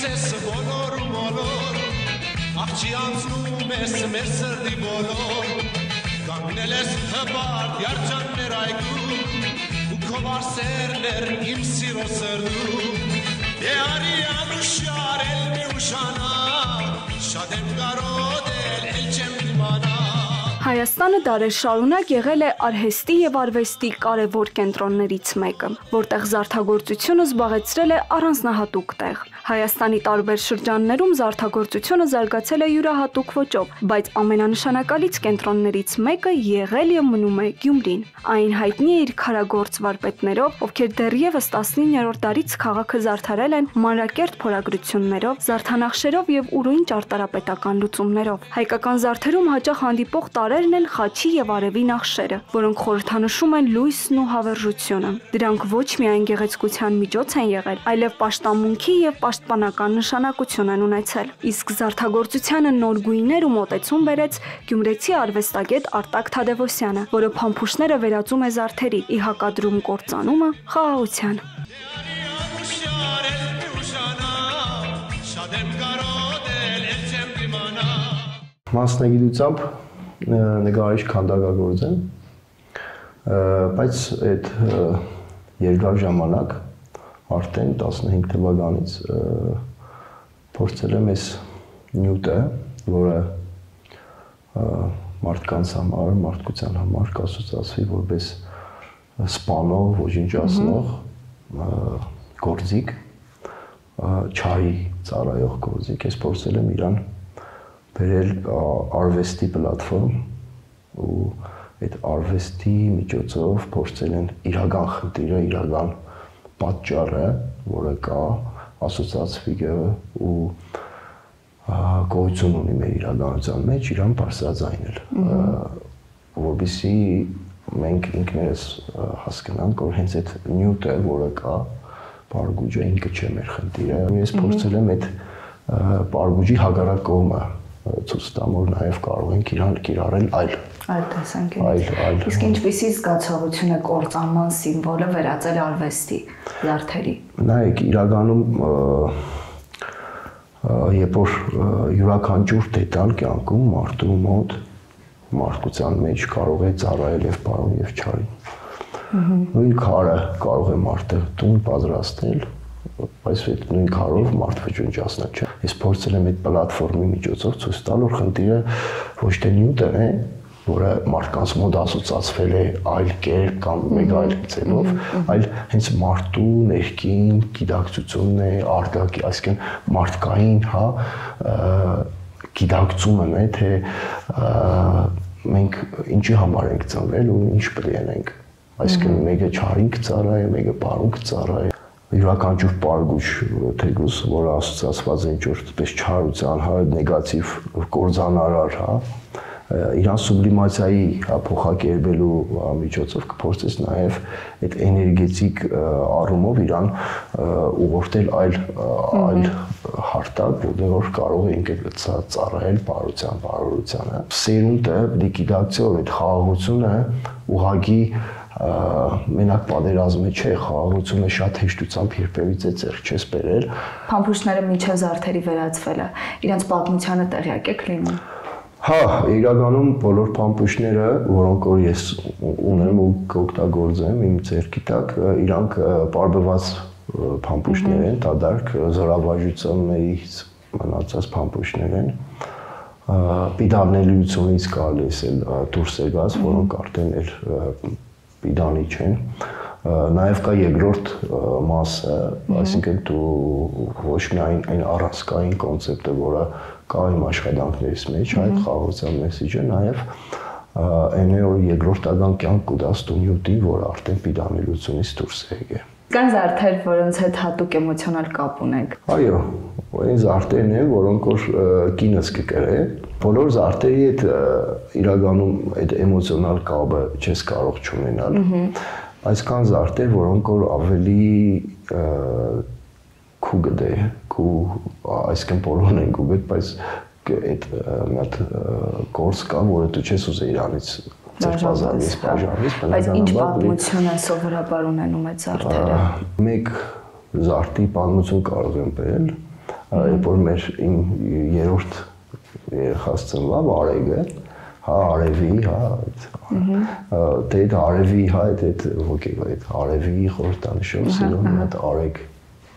ես բոլոր ու բոլոր աղջի անցնում ես մեր սրտի բոլոր կանգնել ես հպարտ երջաններ այգում ու քո վարսերներ իմ սիրո սրտում արի անուշար էլ մի ուշանա շատ եմ կարոտել էլ չեմ դիմանա Հայաստանը դարեր շարունակ եղել է արհեստի եւ արվեստի կարևոր կենտրոններից մեկը, որտեղ զարդագործությունը զբաղեցրել է առանձնահատուկ տեղ։ Հայաստանի տարբեր շրջաններում զարդագործությունը զարգացել է յուրահատուկ ոճով, բայց ամենանշանակալից կենտրոններից մեկը եղել եւ մնում է Գյումրին։ Այն հայտնի է իր քարագործ վարպետներով, ովքեր դեռևս 19-րդ դարից քաղաքը զարդարել են մանրակերտ փորագրություններով, զարդանախշերով եւ ուրույն ճարտարապետական լուծումներով։ Հայկական զարդերում հաճախ հանդիպող տարրերն են խաչի եւ արևի նախշերը, որոնք խորհրդանշում են լույսն ու հավերժությունը։ Դրանք ոչ միայն գեղեցկության միջոց են եղել, այլև պաշտամունքի եւ պաշտպանական նշանակություն են ունեցել։ Իսկ զարդագործությանը նոր գույներ ու մոտեցում բերեց գյումրեցի արվեստագետ Արտակ Թադևոսյանը, որը փամփուշտները վերածում է զարդերի, ի հակադրում կործանումը խաղաղության։ Մասնագիտությամբ նկարիչ քանդակագործ եմ, բայց այդ երկար ժամանակ արդեն 15 թվականից փորձել եմ այս նյութը, որը մարդկանց համար, մարդկության համար կասոցացվի որպես սպանող, ոչնչացնող գործիք, չարի ծառայող գործիք, ես փորձել եմ իրան բերել արվեստի պլատֆորմ ու այդ արվեստի միջոցով փորձել են իրական խնդիրը, իրական պատճառը, որը կա, ասոցացվի ու գոյություն ունի մեր իրականության մեջ, իրան բարձրաձայնել, որովհետեւ մենք ինքներս հասկանանք, որ հենց այդ նյութը, որը կա, պարգուճը ինքը չէ մեր խնդիրը։ Ես փորձել եմ այդ պարգուճի հակառակ կողմը ցույց տամ, որ նաև կարող ենք իրան կիրառել այլ տեսանկյունից։ Իսկ ինչպիսի զգացողություն է կործանման սիմվոլը վերածել արվեստի զարդերի։ Նայեք, իրականում երբ որ յուրաքանչյուր դետալ կյանքում մարդու մոտ մարդկության մեջ կարող է ծառայել եւ բարուն եւ չարին։ Նույն քարը կարող է մարդը տուն պատրաստել, բայց այդ նույն քարով մարդ վճռնջացնել չէ։ Ես փորձել եմ այդ պլատֆորմի միջոցով ցույց տալ, որ խնդիրը ոչ թե նյութն է, որը մարդկանց մոտ ասոցացվել է այլ կերպ կամ մեկ այլ ձևով, այլ հենց մարդու ներքին գիտակցությունն է, արտակի, այսինքն մարդկային, գիտակցումն է, թե մենք ինչի համար ենք ծնվել ու ինչ պետք է ենք։ Այսինքն մեկը չարին կծառայի, մեկը բարուն կծառայի։ Յուրաքանչյուր պարգուճ, թեկուզ, որը ասոցացված է ինչ-որ այդպես չարության, նեգատիվ կործանարար, իրան սուբլիմացիայի փոխակերպելու միջոցով կփորձես նաև այդ էներգետիկ առումով իրան ուղղորդել այլ հարթակ, որտեղ կարող է ինքը ծառայել բարության, բարօրությանը։ Սերունդը պետք է գիտակցի, որ այդ խաղաղությունը ուղղակի մենակ պատերազմը չէ, խաղաղությունը շատ հեշտությամբ երբևիցե ձեռք չես բերել։ Փամփուշտները միջև զարդերի վերածվելը, իրենց պատմությանը տեղյակ եք լինում։ Հա, իրականում բոլոր փամփուշտները, որոնք որ ես ունեմ ու կօգտագործեմ իմ ձեռքի տակ, իրանք պարբերված փամփուշտներ են, դադարք զորավարժություններից մնացած փամփուշտներ են։ Պիդանելիությունից կարելի է դուրս եկած, որոնք արդեն էլ պիդանի չեն, նաև կա երկրորդ մասը, այսինքն դու ոչ միայն այն առանցքային կոնցեպտը, որը կա իմ աշխատանքներից մեջ, այդ խաղաղության մեսիջը, նաև այն է, որ երկրորդական կյանք կուտաս դու նյութի, որը արդեն պիդանելիությունից դուրս է եկել։ Կան զարդեր, որոնց հետ հատուկ էմոցիոնալ կապ ունենք։ Այո, այն զարդերն են, որոնք որ կինս կկրե, բոլոր զարդերի հետ իրականում այդ էմոցիոնալ կապը չես կարող չունենալ, բայց կան զարդեր, որոնք որ ավելի քուգդ է, այսինքն բոլորն են քուգդ, բայց այդ մի գործ կա, որը դու չես ուզել իրանից ծրպազանից, բայց ինչ պատմություն են սովորաբար ունենում այդ զարդերը։ Մեկ զարդի պատմություն կարող եմ բերել, Երբ որ մեր երրորդ երեխաս ծնվավ Արեգը, հա արևի, հա դե այդ արևի, հա այդ ոգեգա այդ արևի խորհրդանշով սիրուն այդ արեգ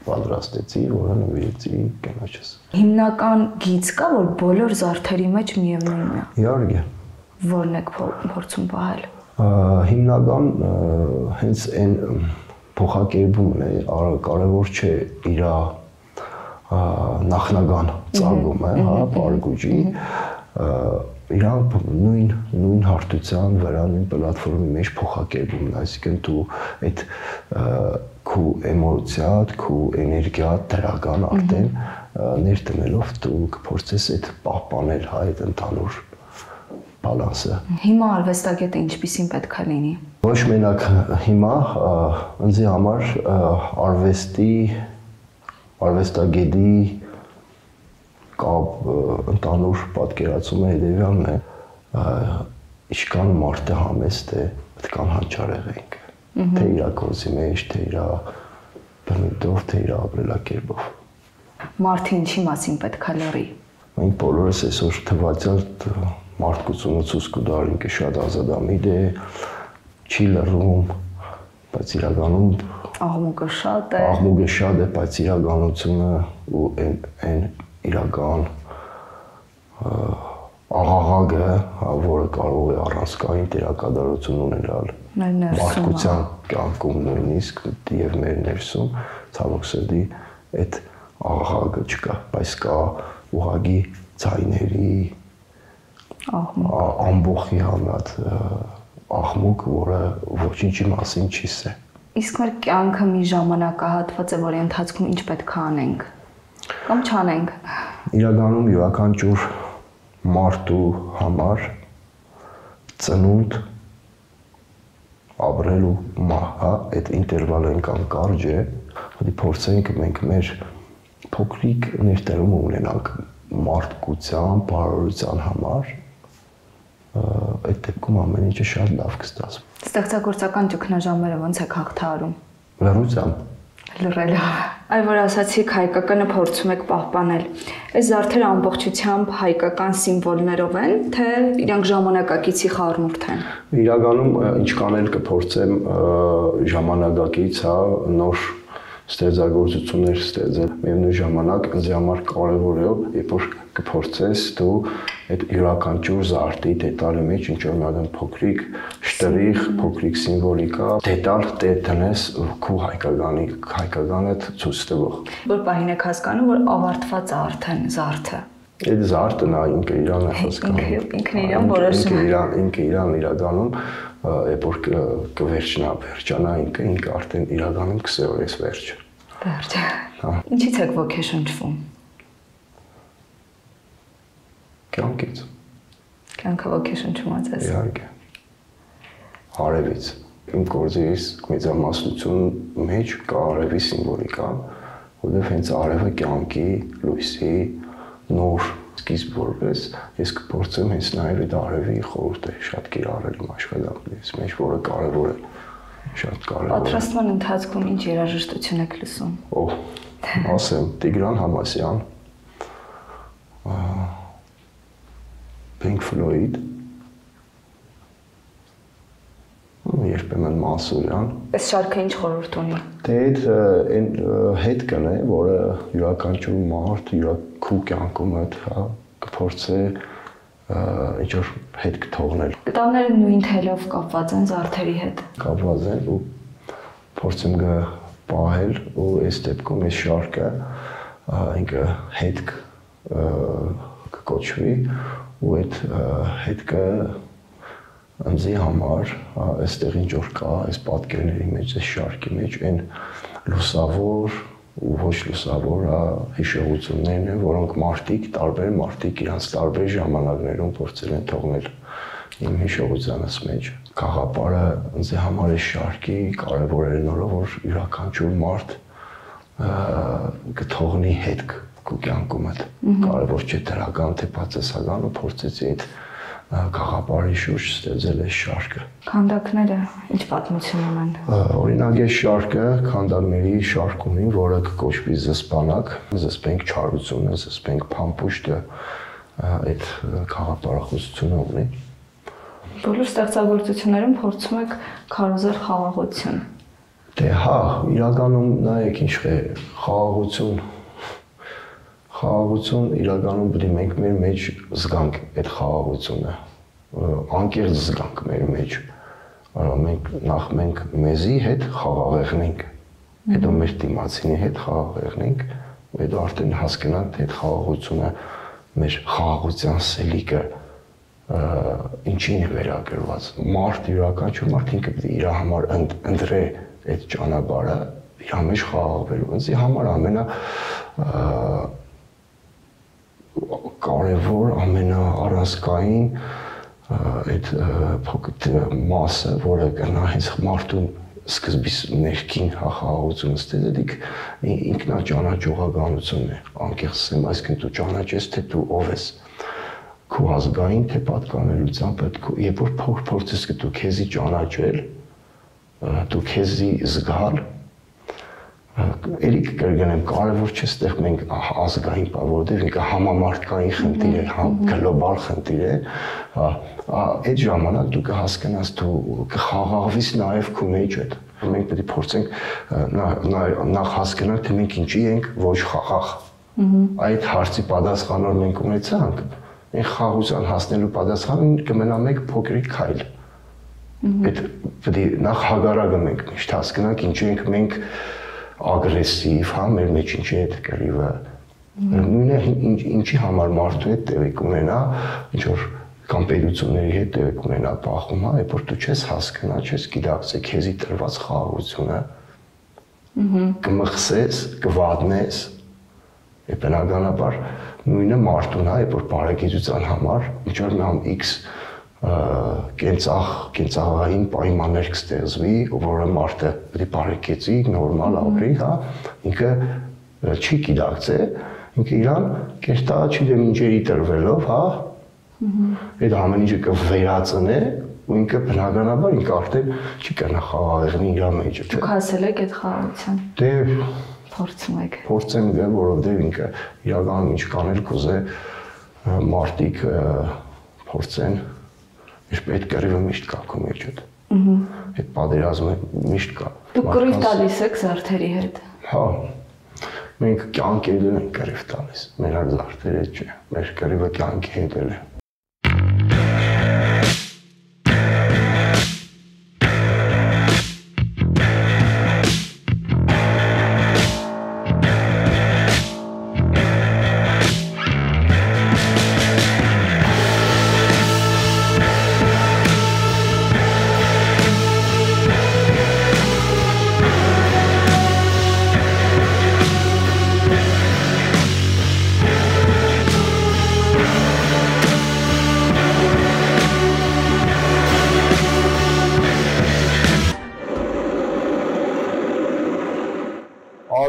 պատրաստեցի, որը նվիրեցի կնոջս։ Հիմնական գիծ կա, որ բոլոր զարդերի մեջ միևնույնն է։ Իհարկե։ Որն եք փորձում պահել։ Հիմնական հենց այն փոխակերպումն է, կարևոր չէ իր նախնական ծագումը, հա, պարգուճի, իրանք նույն հարթության վրա, նույն պլատֆորմի մեջ փոխակերպումն, այսինքն դու այդ քո էմոցիա, քո էներգիա դրական արդեն ներդնելով դու կփորձես այդ պահպանել, հա, այդ ընդհանուր բալանսը։ Հիմա արվեստագետը ինչպիսին պետք է լինի։ Ոչ մենակ հիմա ինձ համար արվեստագետի կապ ընդհանուր պատկերացումը հետևյալն է, ինչքան մարդը համեստ է, այդքան հանճարեղ ենք, թե իր գործի մեջ, թե իր բնույթով, թե իր ապրելակերպով։ Մարդը ինչի մասին պետք է լռի։ Մենք բոլորս այսօր թվացյալ մարդկությունը ցույց կտար ինքը շատ ազատամիտ է, չի լռում, բայց իրականում աղմուկը շատ է։ Աղմուկը շատ է, բայց իրականությունը ու այն իրական աղաղակը, որը կարող է առանցքային դերակատարություն ունենալ մարդկության կյանքում նույնիսկ եւ մեր ներսում, ցավոք սրտի այդ աղաղակը չկա, բայց կա ուղղակի ձայների ամբողջի համած աղմուկ, որը ոչինչի մասին չի սե։ Իսկ մեր կյանքը մի ժամանակահատված է, որի ընթացքում ինչ պետք է անենք կամ չանենք։ Իրականում յուրաքանչյուր մարդու համար ծնունդ ապրելու մահը այդ ինտերվալը այնքան կարճ է, որ փորձենք մենք մեր փոքրիկ ներդրումը ունենանք մարդկության, բարօրության համար, այդ դեպքում ամեն ինչը շատ լավ կստացվի։ Ստեղծագործական ճգնաժամերը ոնց եք հաղթահարում։ Լռությամբ։ Լռելով։ Այ որ ասացիք հայկականը փորձում եք պահպանել։ Այս զարդերը ամբողջությամբ հայկական սիմվոլներով են, թե իրանք ժամանակակիցի խառնուրդ են։ Իրականում ինչ կանել կփորձեմ ժամանակակից, հա, նոր ստեղծագործություններ ստեղծել։ Միևնույն ժամանակ ինձ համար կարևոր է, երբ որ կփորձես դու այդ յուրաքանչյուր զարդի դետալի մեջ ինչ որ մի փոքրիկ շտրիխ, փոքրիկ սիմվոլիկա, դետալ դնես քո հայկականը ցույց տվող։ Որ պահին եք հասկանում, որ ավարտված է արդեն զարդը։ Այդ զարդը նա ինքը իրան է հասկանում։ Ինքն իրան որոշում է։ Ինքը իրան իրականում երբ որ կվերջանա ինքը արդեն իրականում կսեորես վերջը։ Վերջը։ Ինչից եք ոգեշնչվում։ Կյանքից։ Կյանքը ոգեշնչում է ձեզ։ Իհարկե։ Արևից։ Իմ գործերից մեծամասնություն մեջ կա արևի սիմվոլիկա, որովհետև հենց արևը կյանքի, լույսի, նոր սկիզբ որպես ես կփորձեմ հենց նաև այդ արևի խորհուրդը շատ կիրառել իմ աշխատանքներից մեջ, որը կարևոր է, շատ կարևոր է։ Պատրաստման ընթացքում ինչ երաժշտություն եք լսում։ Օհ, ասեմ, Տիգրան Համասյան, Pink Floyd, երբեմն Մանսուրյան։ Այս շարքը ինչ խորհուրդ ունի։ Դե այն հետքն է, որը յուրաքանչյուր մարդ քո կյանքում կփորձե ինչ որ հետք թողնել։ Կտավները նույն թելով կապված են զարդերի հետ։ Կապված են ու փորձեմ պահել ու այս դեպքում այս շարքը ինքը հետք կկոչվի ու այդ հետքը ինձի համար այստեղ ինչ որ կա այս պատկերների մեջ, այս շարքի մեջ այն լուսավոր ու ոչ լուսավոր հիշողություններն են, որոնք տարբեր մարդիկ իրանց տարբեր ժամանակներում փորձել են թողնել իմ հիշողությանս մեջ։ Գաղափարը ինձի համար այս շարքի կարևոր է նորը, որ յուրաքանչյուր մարդ կթողնի հետք քո կյանքում այդ կարևոր չէ դրական թե բացասական ու փորձեցի այդ գաղափարի շուրջ ստեղծել այս շարքը։ Քանդակները ինչ պատմություն ունեն։ Օրինակ այս շարքը քանդակների շարք ունի, որը կոչվի Զսպանակ, զսպենք չարությունը, զսպենք փամփուշտը, այդ գաղափարախոսությունը ունի։ Բոլոր ստեղծագործություններում փորձում եք քարոզել խաղաղություն։ Դե հա, իրականում նայեք ինչ է խաղաղություն իրականում պետք է մենք մեր մեջ զգանք այդ խաղաղությունը, անկեղծ զգանք մեր մեջ, մենք մեզի հետ խաղաղ եղնենք, հետո մեր դիմացինի հետ խաղաղ եղնենք, հետո արդեն հասկանանք, թե այդ խաղաղությունը, մեր խաղաղության սելիկը ինչին է վերագրված, մարդ յուրաքանչյուր մարդ ինքը պետք է իր համար ընտրե այդ ճանապարհը, իր մեջ խաղաղվելու, ինձ համար կարևոր ամենաառանցքային այդ փոքր մասը, որը կնա հենց մարդուն սկզբից ներքին խաղաղությունը ստեղծել, ինքնաճանաչողականությունն է, անկեղծ ասեմ, այսինքն դու ճանաչես, թե դու ով ես, քո ազգային, թե պատկանելությամբ, երբ որ փորձես դու քեզի ճանաչել, դու քեզի զգալ, Էրիկ կրգնեմ, կարևոր չէ ստեղ մենք ազգային բան, որովհետև ինքը համամարտկային խնդիր է, գլոբալ խնդիր է, այդ ժամանակ դու կհասկանաս, դու կխաղաղվես նաև քո մեջ հետ։ Մենք պետք է փորձենք նախ հասկանալ, թե մենք ինչի ենք ոչ խաղաղ։ Այդ հարցի պատասխանը մենք ունեցանք, մենք խաղաղության հասնելու պատասխանը կմնա մեկ փոքրիկ քայլ։ Այդ պետք է նախ հագարակը մենք միշտ հասկանանք, ինչի ենք մենք ագրեսիվ, հա, մեր մեջ ինչի է այդ կռիվը, նույնը ինչի համար մարդու հետ տեղիք ունենա, ինչ որ կամ պետությունների հետ տեղիք ունենա բախում, հա, երբ որ դու չես հասկանա, չես գիտակցի քեզի տրված խաղաղությունը, կմխսես, կվատնես, եւ բնականաբար նույնը մարդուն, հա, երբ որ բարեկեցության համար ինչ որ մի X կենցաղային պայմաններ կստեղծվի, որը մարդը պետք է բարեկեցի, նորմալ ապրի, հա, ինքը չի գիտակցե, ինքը իրան կերտա չգիտեմ ինչերի տրվելով, հա, այդ ամեն ինչը կվերածնե, ու ինքը բնականաբար ինքը արդեն չի կրնա խաղաղ եղնի իր մեջ։ Դուք հասել եք այդ խաղաղության։ Դե փորձում եք։ Փորձեմ դե, որովհետև ինքը իրականում ինչ կանել կուզե մարդիկ փորձեն Իսկ այդ կռիվը միշտ կա քո մեջ հետ։ Այդ պատերազմը միշտ կա։ Դուք կռիվ տալիս եք զարդերի հետ։ Հա։ Մենք կյանքի հետ ենք կռիվ տալիս։ Մեր զարդերը չէ։ Մեր կռիվը կյանքի հետ է։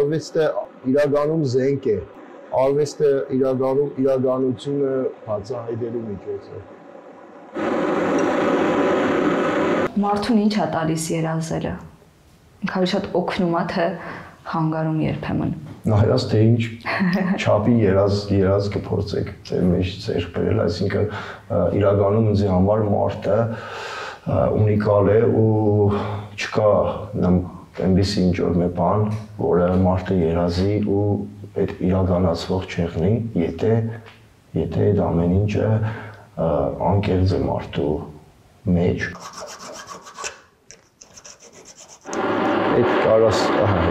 Արվեստը իրականում զենք է, արվեստը իրականությունը բացահայտելու միջոց է։ Մարդուն ինչ է տալիս երազելը։ Ինքը շատ օգնում է, թե խանգարում երբեմն։ Նայած թե ինչ չափի երազ կփորձեք ձեր մեջ ձեռք բերել, այսինքն իրականում ինձ համար մարդը ունիկալ է ու չկա այնպիսի ինչ-որ մի բան, որը մարդը երազի ու այդ իրականացվող չեղնի, եթե այդ ամեն ինչը անկեղծ է մարդու մեջ։ Այդ կարաս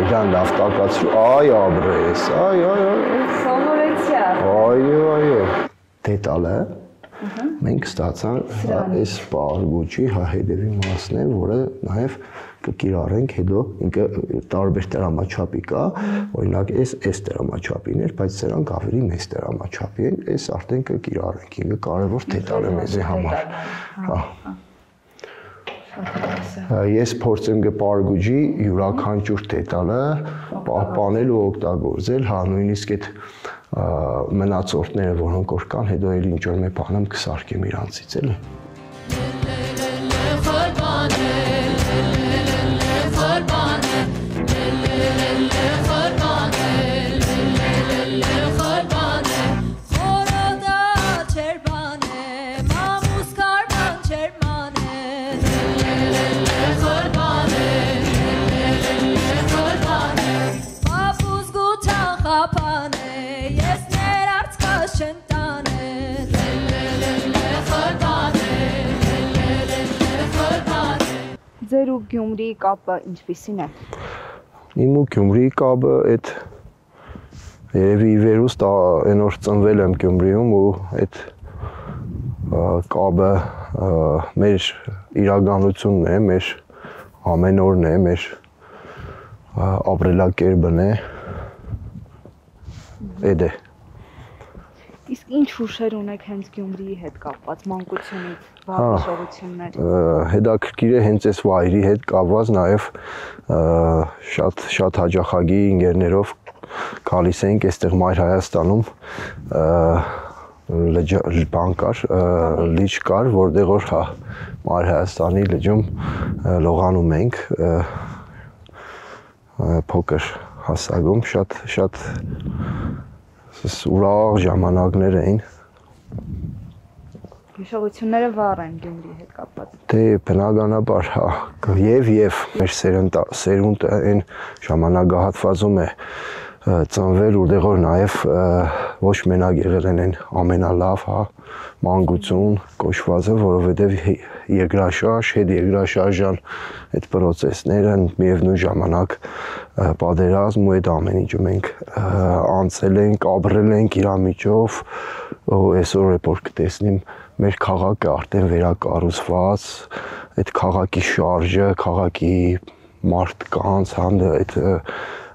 իրան լավ տակացրու, այ ապրես, այ։ Սովորեցյա։ Այո։ Դետալը մենք ստացանք այս պարգուճի հետևի մասն է, որը նաև կկիրառենք հետո ինքը տարբեր դրամաչափի կա, օրինակ այս դրամաչափին էր, բայց սրանք ավելի մեծ դրամաչափի են, այս արդեն կկիրառենք, ինքը կարևոր դետալ է մեզի համար։ Հա։ Ես փորձեմ։ Յուրաքանչյուր դետալը պահպանել ու օգտագործել, հա նույնիսկ այդ մնացորդները, որոնք որ կան, հետո էլ ինչ որ մի բան եմ կսարքեմ իրանցից էլի։ Ձեր ու Գյումրիի կապը ինչպիսին է։ Իմ ու Գյումրիի կապը այդ երևի վերուստ այն որ ծնվել եմ Գյումրիում ու այդ կապը մեր իրականությունն է, մեր ամեն օրն է, մեր ապրելակերպն է։ Այդ է։ Իսկ ինչ հուշեր ունեք հենց Գյումրիի հետ կապված մանկությունից, վաղ հետաքրքիր է հենց այս վայրի հետ կապված նաև շատ հաճախակի ընկերներով գալիս ենք այստեղ Մայր Հայաստանում բան կար, լիճ կար, որտեղ որ Մայր Հայաստանի լճում լողանում ենք փոքր հասակում շատ ուրախ ժամանակներ էին։ Հիշողությունները վառ են Գյումրիի հետ կապված։ Դե բնականաբար, եւ մեր սերունդը այն ժամանակահատվածում է ծնվել, որտեղ որ նաև ոչ մենակ եղել են ամենալավ, մանկություն կոչվածը, որովհետև երկրաշարժ, հետերկրաշարժան այդ process-ները միևնույն ժամանակ պատերազմ ու այդ ամեն ինչը մենք անցել ենք, ապրել ենք իր միջով, այսօր որ կտեսնիմ մեր քաղաքը արդեն վերակառուցված, այդ քաղաքի շարժը, քաղաքի մարդկանց, այդ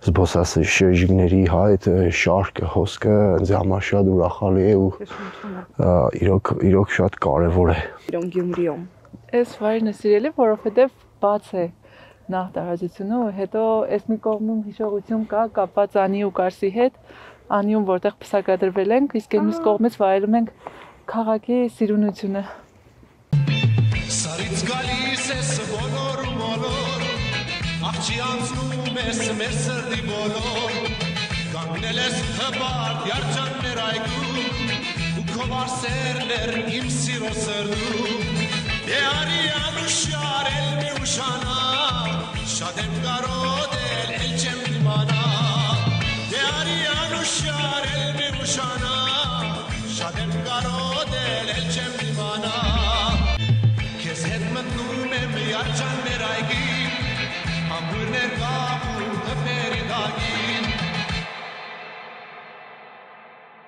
զբոսաշրջիկների այդ շարքը, հոսքը ինձ համար շատ ուրախալի է ու իրոք շատ կարևոր է։ Գյումրիում։ Այս վայրն է սիրելի, որովհետև բաց է նախ տարածությունը ու հետո այս մի կողմում հիշողություն կա կապված Անի ու Կարսի հետ, Անիում որտեղ փսակադրվել ենք, իսկ այս կողմից վայելում ենք քաղաքի սիրունությունը։ Սարից գալիս ես բոլոր ու բոլոր, աղջի անցնում ես մեր սրտի բոլոր, կանգնել ես հպարտ երջաններ այգում, ու քո վարսերներ իմ սիրո սրտում, դե արի անուշար էլ մի ուշանա, շատ եմ կարոտել էլ չեմ դիմանա, դե արի անուշար էլ մի ուշանա, շատ եմ կարոտել